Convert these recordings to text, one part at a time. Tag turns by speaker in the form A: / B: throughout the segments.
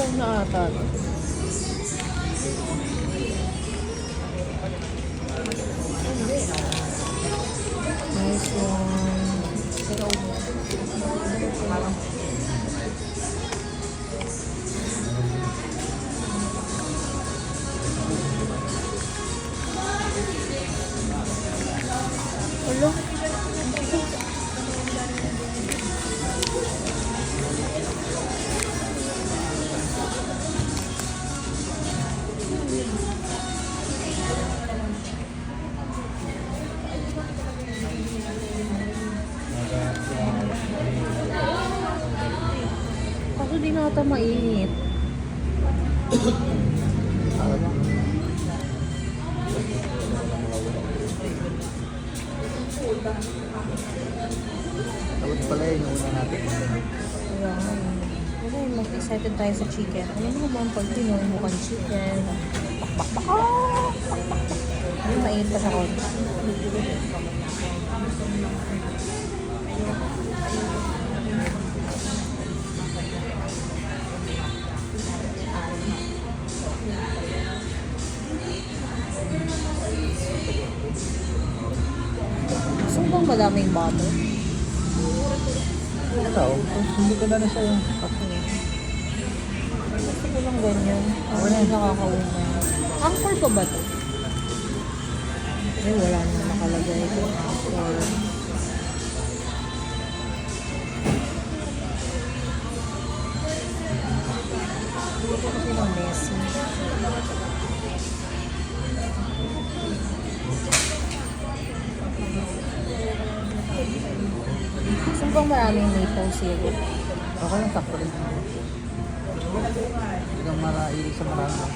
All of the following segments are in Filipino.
A: Ikaw na ata. Nice one. Pero hello? Kaso di na ata mainit.
B: Tapos pala yun, una natin.
A: Kaya nga yun. Kasi mas excited tayo sa chicken. Alam mo naman pag Pinoy, mukhang chicken. Bakbak. Hindi, mainit pa sa konti. Gusto mo bang madaming butter?
B: Ikaw, hindi ko na na siya.
A: Okay. Gusto ko lang ganyan. Ako na nakakawin na. Angkor pa ba ito? Eh, wala naman nakalagay ito. Angkor. Hindi ko kasi ng messy. Gusto bang maraming maple syrup?
B: Ako lang sakto rin. Hindi kang maraili sa marami.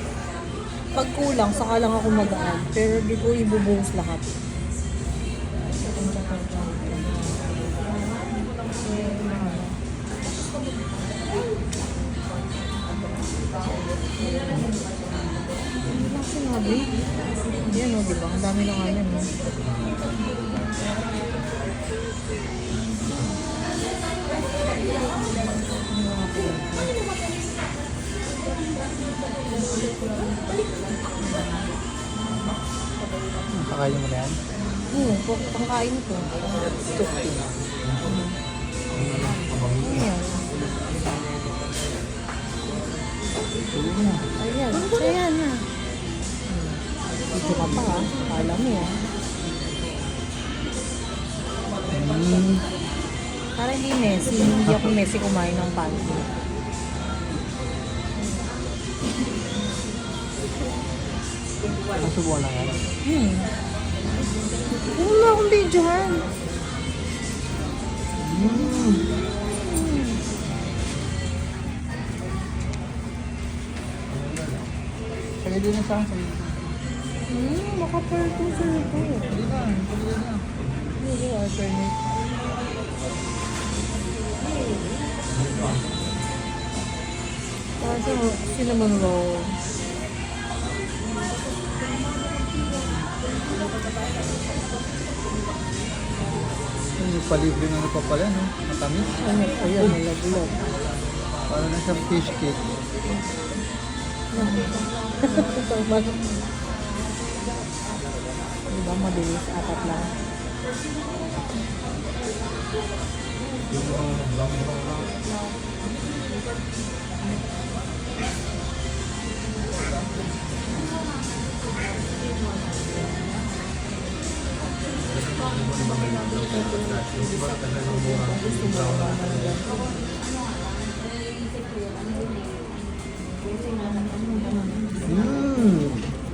A: Pag kulang, saka lang ako mag-add. Pero di ko ibubuhos lahat. Hindi lang sinabi. Yan o, diba? Ang dami na nga yan. No?
B: Pakain mo na yan?
A: Pangkain ito. Ayan.
B: Sige na.
A: Ayan. Ayan na. Ito ka pa ha. Kala mo yan. Para hindi messy. Hindi ako messy kumain ng pancake.
B: Nasubukan lang yan.
A: Wala akong videohan.
B: Kaya din na sa akin.
A: Makaparto sa ito.
B: Hindi na.
A: Hindi ko alternate. Kaso cinnamon roll.
B: Yung palibre na ano pa pala, no? Matamis.
A: Ayan, nalaglag.
B: Para na siyang fish cake.
A: Diba mabilis? Apat lang. Gusto mo naman.